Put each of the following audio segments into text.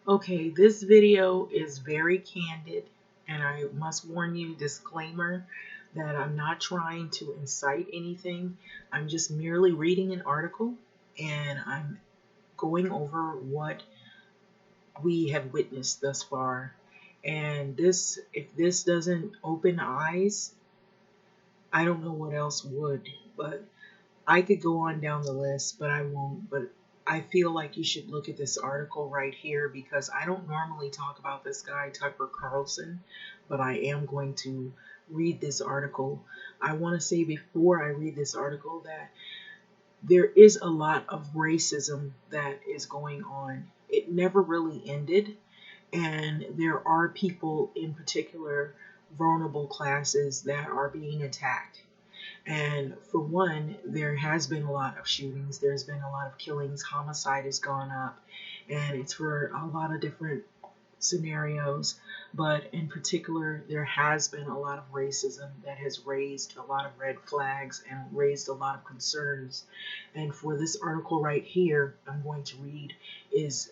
Okay, this video is very candid, and I must warn you, disclaimer, that I'm not trying to incite anything. I'm just merely reading an article, and I'm going over what we have witnessed thus far. And if this doesn't open eyes, I don't know what else would. But I could go on down the list, but I won't. But I feel like you should look at this article right here because I don't normally talk about this guy, Tucker Carlson, but I am going to read this article. I want to say before I read this article that there is a lot of racism that is going on. It never really ended, and there are people in particular, vulnerable classes, that are being attacked. And for one, there has been a lot of shootings, there's been a lot of killings, homicide has gone up, and it's for a lot of different scenarios. But in particular, there has been a lot of racism that has raised a lot of red flags and raised a lot of concerns. And for this article right here, I'm going to read is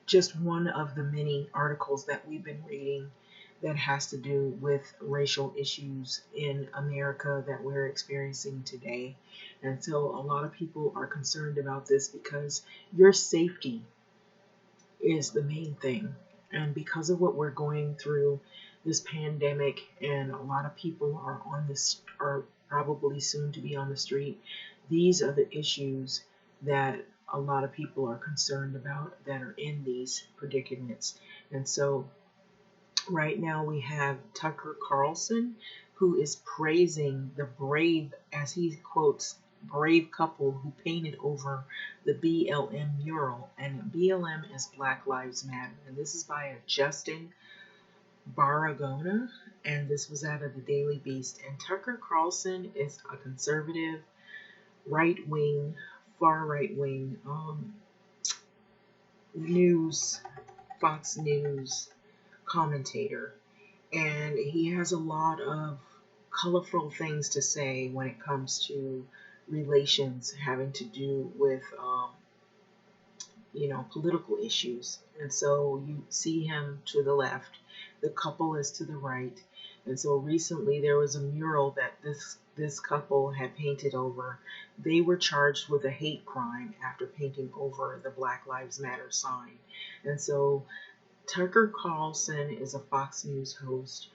just one of the many articles that we've been reading that has to do with racial issues in America that we're experiencing today. And so a lot of people are concerned about this because your safety is the main thing. And because of what we're going through, this pandemic, and a lot of people are probably soon to be on the street, these are the issues that a lot of people are concerned about that are in these predicaments. And so right now we have Tucker Carlson, who is praising the brave, as he quotes, brave couple who painted over the BLM mural. And BLM is Black Lives Matter. And this is by Justin Baragona. And this was out of the Daily Beast. And Tucker Carlson is a conservative, right wing, far right wing news, Fox News commentator, and he has a lot of colorful things to say when it comes to relations having to do with political issues. And so you see him to the left, the couple is to the right. And so recently there was a mural that this couple had painted over. They were charged with a hate crime after painting over the Black Lives Matter sign. And so Tucker Carlson is a Fox News host.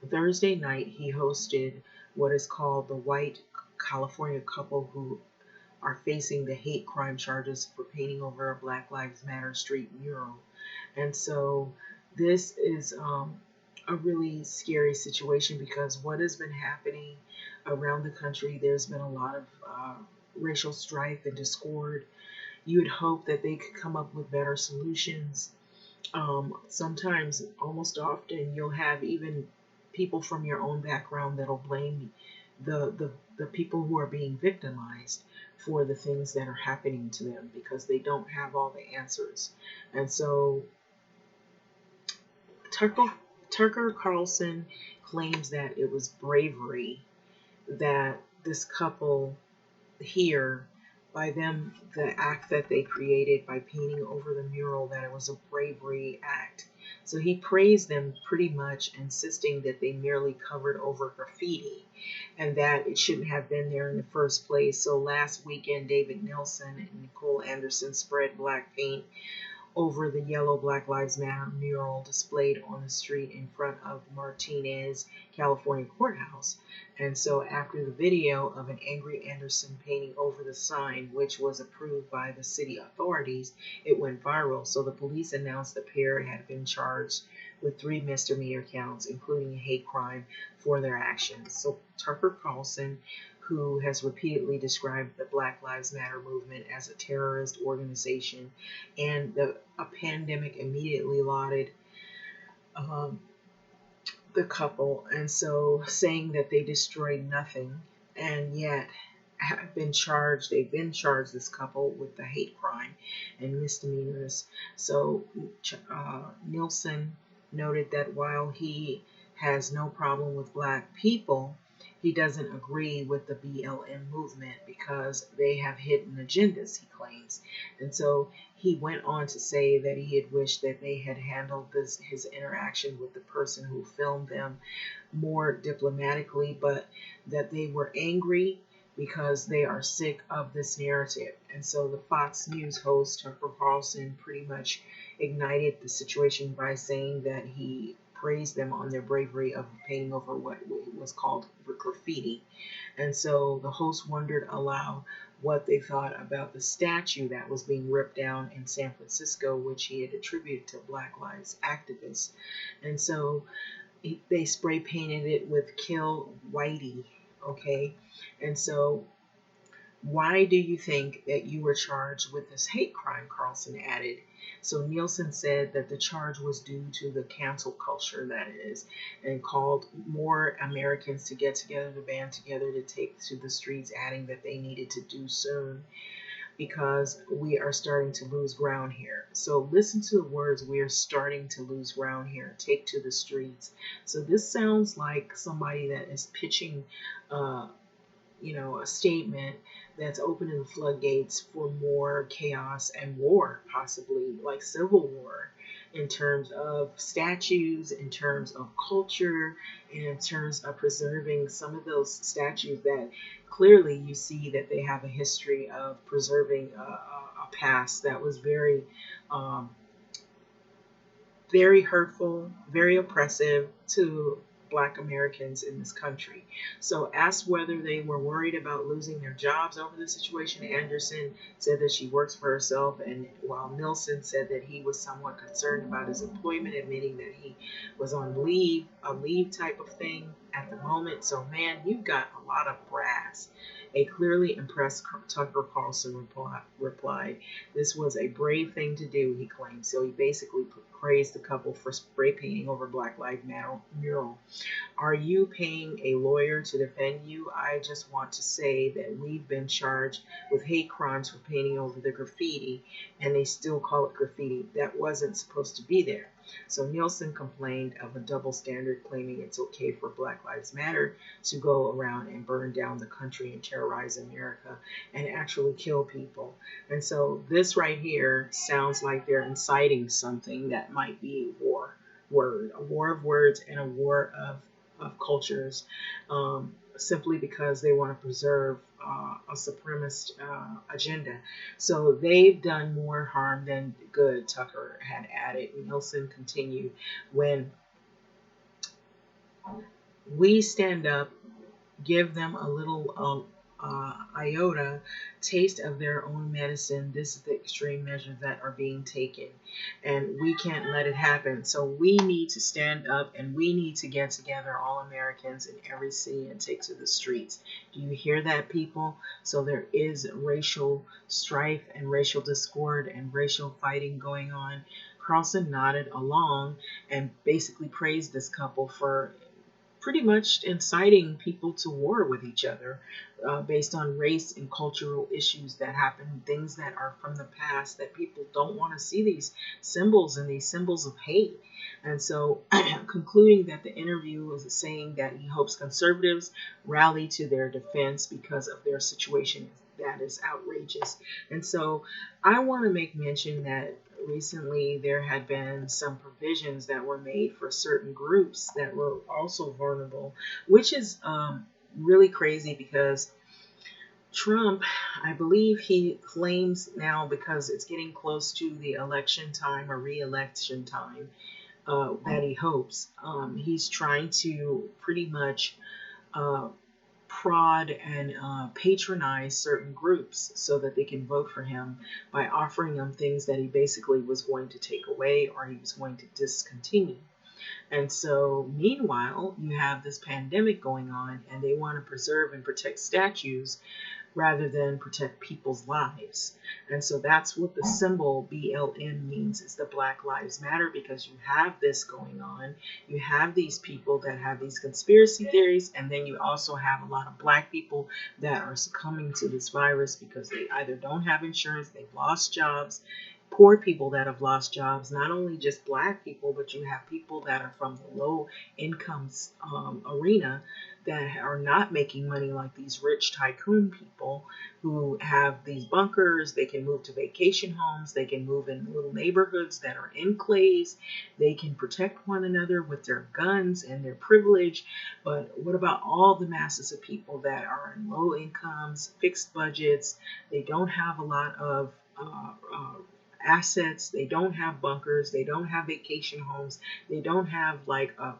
Thursday night, he hosted what is called the white California couple who are facing the hate crime charges for painting over a Black Lives Matter street mural. And so this is a really scary situation because what has been happening around the country, there's been a lot of racial strife and discord. You would hope that they could come up with better solutions. Sometimes, almost often, you'll have even people from your own background that'll blame the people who are being victimized for the things that are happening to them because they don't have all the answers. And so Tucker Carlson claims that it was bravery that this couple here, by them, the act that they created by painting over the mural, that it was a bravery act. So he praised them pretty much, insisting that they merely covered over graffiti and that it shouldn't have been there in the first place. So last weekend, David Nelson and Nicole Anderson spread black paint over the yellow Black Lives Matter mural displayed on the street in front of Martinez, California courthouse. And so after the video of an angry Anderson painting over the sign, which was approved by the city authorities, it went viral. So the police announced the pair had been charged with 3 misdemeanor counts, including a hate crime, for their actions. So Tucker Carlson, who has repeatedly described the Black Lives Matter movement as a terrorist organization, and a pandemic, immediately lauded the couple, and so saying that they destroyed nothing, and yet they've been charged, this couple, with the hate crime and misdemeanors. So Nielsen noted that while he has no problem with black people, he doesn't agree with the BLM movement because they have hidden agendas, he claims. And so he went on to say that he had wished that they had handled his interaction with the person who filmed them more diplomatically, but that they were angry because they are sick of this narrative. And so the Fox News host, Tucker Carlson, pretty much ignited the situation by saying that he praised them on their bravery of painting over what was called graffiti. And so the host wondered aloud what they thought about the statue that was being ripped down in San Francisco, which he had attributed to Black Lives activists. And so they spray painted it with "Kill Whitey." Okay, and so why do you think that you were charged with this hate crime? Carlson added. So Nielsen said that the charge was due to the cancel culture, that is, and called more Americans to get together, to band together, to take to the streets, adding that they needed to do soon because we are starting to lose ground here. So listen to the words, we are starting to lose ground here. Take to the streets. So this sounds like somebody that is pitching a statement that's opening the floodgates for more chaos and war, possibly like civil war, in terms of statues, in terms of culture, and in terms of preserving some of those statues that clearly you see that they have a history of preserving a past that was um, very hurtful, very oppressive to Black Americans in this country. So, asked whether they were worried about losing their jobs over the situation, Anderson said that she works for herself, and while Nilsen said that he was somewhat concerned about his employment, admitting that he was on leave, a leave type of thing at the moment. So, man, you've got a lot of brass. A clearly impressed Tucker Carlson replied, "This was a brave thing to do," he claimed. So he basically praised the couple for spray painting over Black Lives Matter mural. "Are you paying a lawyer to defend you? I just want to say that we've been charged with hate crimes for painting over the graffiti, and they still call it graffiti. That wasn't supposed to be there." So Nielsen complained of a double standard, claiming it's okay for Black Lives Matter to go around and burn down the country and terrorize America and actually kill people. And so this right here sounds like they're inciting something that might be a war of words and a war of cultures, simply because they want to preserve a supremacist agenda. So they've done more harm than good, Tucker had added. Nielsen continued, "When we stand up, give them a little iota taste of their own medicine. This is the extreme measures that are being taken, and we can't let it happen. So we need to stand up, and we need to get together, all Americans in every city, and take to the streets." Do you hear that, people? So there is racial strife and racial discord and racial fighting going on. Carlson nodded along and basically praised this couple for pretty much inciting people to war with each other based on race and cultural issues that happen, things that are from the past that people don't want to see, these symbols and these symbols of hate. And so, concluding that the interview was saying that he hopes conservatives rally to their defense because of their situation that is outrageous. And so, I want to make mention that recently there had been some provisions that were made for certain groups that were also vulnerable, which is really crazy because Trump, I believe he claims now, because it's getting close to the election time or re-election time, that he hopes, he's trying to pretty much uh, prod and patronize certain groups so that they can vote for him by offering them things that he basically was going to take away or he was going to discontinue. And so, meanwhile, you have this pandemic going on, and they want to preserve and protect statues rather than protect people's lives. And so that's what the symbol BLM means, is the Black Lives Matter, because you have this going on. You have these people that have these conspiracy theories, and then you also have a lot of Black people that are succumbing to this virus because they either don't have insurance, they've lost jobs, poor people that have lost jobs, not only just black people, but you have people that are from the low incomes arena that are not making money like these rich tycoon people who have these bunkers. They can move to vacation homes. They can move in little neighborhoods that are enclaves. They can protect one another with their guns and their privilege. But what about all the masses of people that are in low incomes, fixed budgets? They don't have a lot of assets. They don't have bunkers. They don't have vacation homes. They don't have like a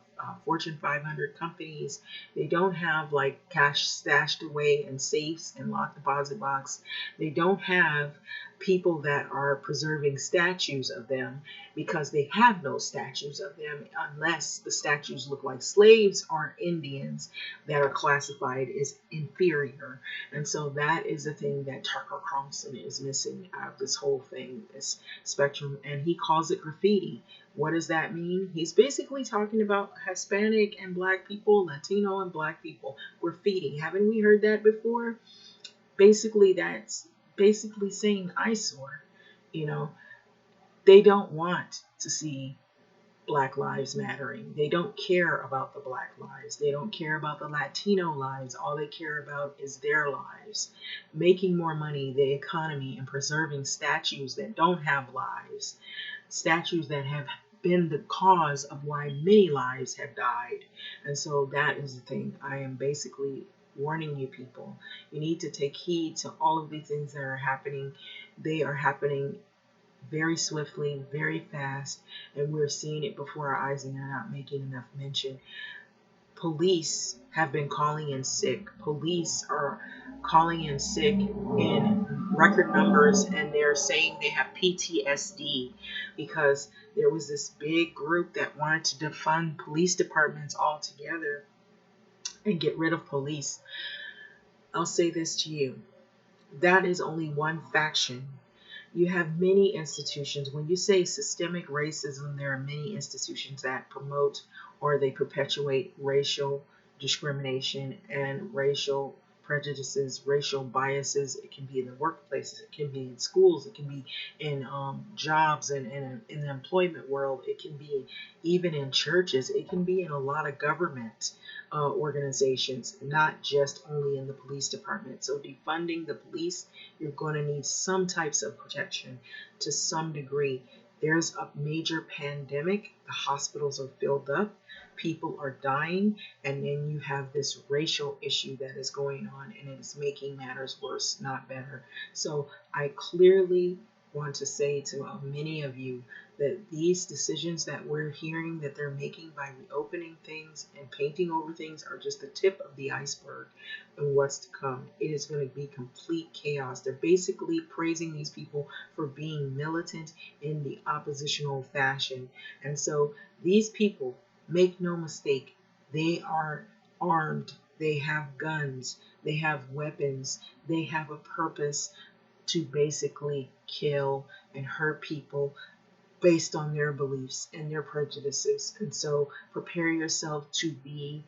Fortune 500 companies. They don't have like cash stashed away in safes and locked deposit box. They don't have people that are preserving statues of them, because they have no statues of them unless the statues look like slaves or Indians that are classified as inferior. And so that is the thing that Tucker Carlson is missing out of this whole thing, this spectrum. And he calls it graffiti. What does that mean? He's basically talking about Hispanic and black people, Latino and black people graffiti. Haven't we heard that before? Basically, that's basically saying eyesore. You know, they don't want to see Black Lives Mattering. They don't care about the Black lives. They don't care about the Latino lives. All they care about is their lives. Making more money, the economy, and preserving statues that don't have lives. Statues that have been the cause of why many lives have died. And so that is the thing. I am basically warning you people. You need to take heed to all of these things that are happening. They are happening very swiftly, very fast, and we're seeing it before our eyes and they're not making enough mention. Police have been calling in sick. Police are calling in sick in record numbers, and they're saying they have PTSD because there was this big group that wanted to defund police departments altogether and get rid of police. I'll say this to you. That is only one faction. You have many institutions. When you say systemic racism, there are many institutions that promote or they perpetuate racial discrimination and racial prejudices, racial biases. It can be in the workplaces, it can be in schools, it can be in jobs and in the employment world, it can be even in churches, it can be in a lot of government organizations, not just only in the police department. So defunding the police, you're going to need some types of protection to some degree. There's a major pandemic, the hospitals are filled up, people are dying, and then you have this racial issue that is going on, and it is making matters worse, not better. So I clearly want to say to many of you that these decisions that we're hearing that they're making by reopening things and painting over things are just the tip of the iceberg and what's to come. It is going to be complete chaos. They're basically praising these people for being militant in the oppositional fashion. And so these people, make no mistake, they are armed, they have guns, they have weapons, they have a purpose to basically kill and hurt people based on their beliefs and their prejudices. And so prepare yourself to be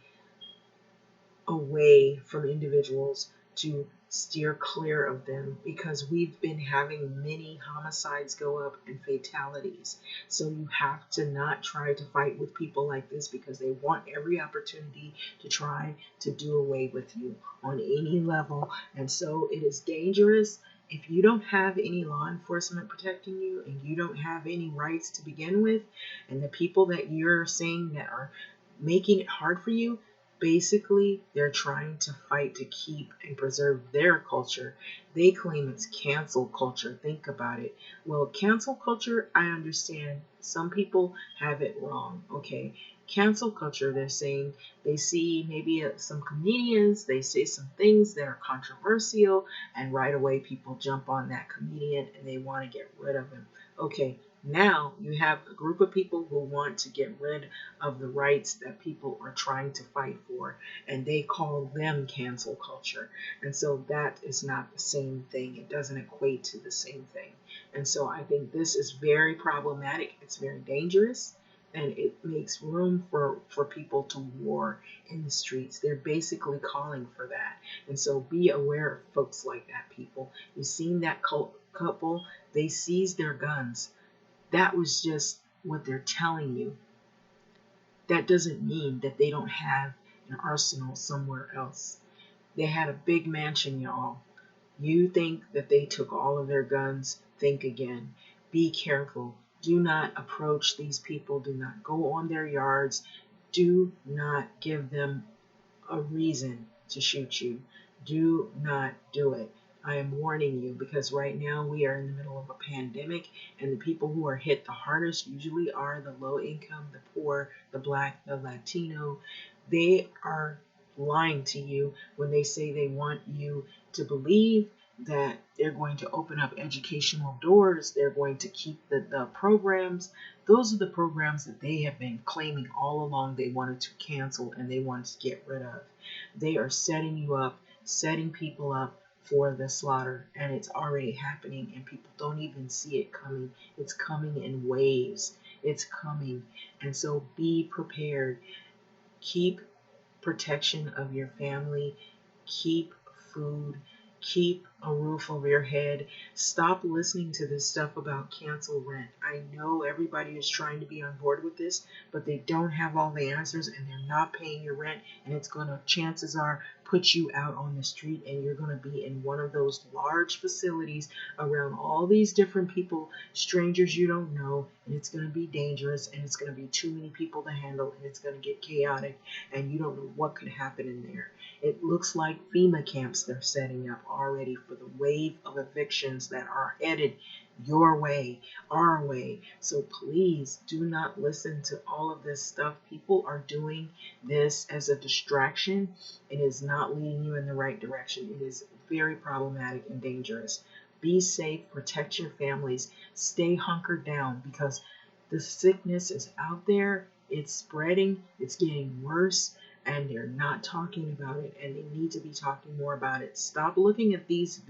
away from individuals, to steer clear of them, because we've been having many homicides go up and fatalities. So you have to not try to fight with people like this, because they want every opportunity to try to do away with you on any level. And so it is dangerous. If you don't have any law enforcement protecting you and you don't have any rights to begin with, and the people that you're saying that are making it hard for you, basically they're trying to fight to keep and preserve their culture. They claim it's cancel culture. Think about it. Well, cancel culture, I understand. Some people have it wrong. Okay. Cancel culture, they're saying they see maybe some comedians, they say some things that are controversial, and right away people jump on that comedian and they want to get rid of him. Okay, now you have a group of people who want to get rid of the rights that people are trying to fight for, and they call them cancel culture. And so that is not the same thing. It doesn't equate to the same thing. And so I think this is very problematic. It's very dangerous. And it makes room for people to war in the streets. They're basically calling for that. And so be aware of folks like that, people. You've seen that couple They seized their guns. That was just what they're telling you. That doesn't mean that they don't have an arsenal somewhere else. They had a big mansion, y'all. You think that they took all of their guns? Think again. Be careful. Do not approach these people. Do not go on their yards. Do not give them a reason to shoot you. Do not do it. I am warning you because right now we are in the middle of a pandemic, and the people who are hit the hardest usually are the low income, the poor, the black, the Latino. They are lying to you when they say they want you to believe that they're going to open up educational doors, they're going to keep the programs. Those are the programs that they have been claiming all along they wanted to cancel and they wanted to get rid of. They are setting you up, setting people up for the slaughter, and it's already happening, and people don't even see it coming. It's coming in waves. It's coming. And so be prepared. Keep protection of your family. Keep food. Keep a roof over your head. Stop listening to this stuff about cancel rent. I know everybody is trying to be on board with this, but they don't have all the answers, and they're not paying your rent, and it's going to, chances are, put you out on the street, and you're going to be in one of those large facilities around all these different people, strangers you don't know, and it's going to be dangerous, and it's going to be too many people to handle, and it's going to get chaotic, and you don't know what could happen in there. It looks like FEMA camps they're setting up already for the wave of evictions that are headed your way, our way. So please do not listen to all of this stuff. People are doing this as a distraction. It is not leading you in the right direction. It is very problematic and dangerous. Be safe, protect your families, stay hunkered down because the sickness is out there, it's spreading, it's getting worse, and they're not talking about it, and they need to be talking more about it. Stop looking at these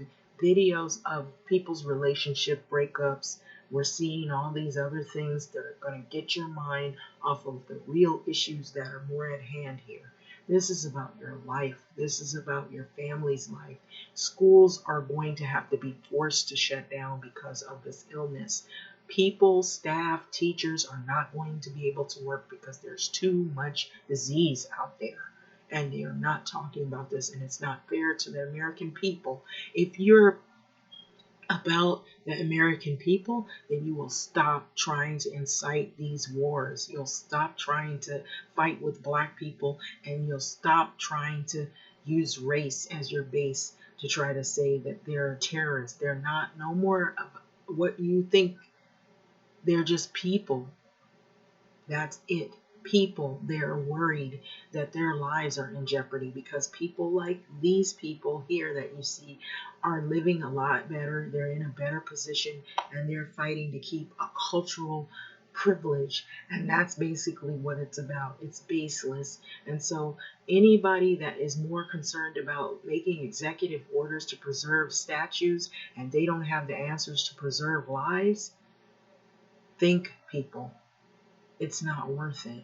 videos of people's relationship breakups. We're seeing all these other things that are going to get your mind off of the real issues that are more at hand here. This is about your life. This is about your family's life. Schools are going to have to be forced to shut down because of this illness. People, staff, teachers are not going to be able to work because there's too much disease out there. And they are not talking about this, and it's not fair to the American people. If you're about the American people, then you will stop trying to incite these wars. You'll stop trying to fight with black people, and you'll stop trying to use race as your base to try to say that they're terrorists. They're not, no more of what you think. They're just people. That's it. People. They're worried that their lives are in jeopardy because people like these people here that you see are living a lot better. They're in a better position, and they're fighting to keep a cultural privilege. And that's basically what it's about. It's baseless. And so anybody that is more concerned about making executive orders to preserve statues and they don't have the answers to preserve lives, think, people. It's not worth it.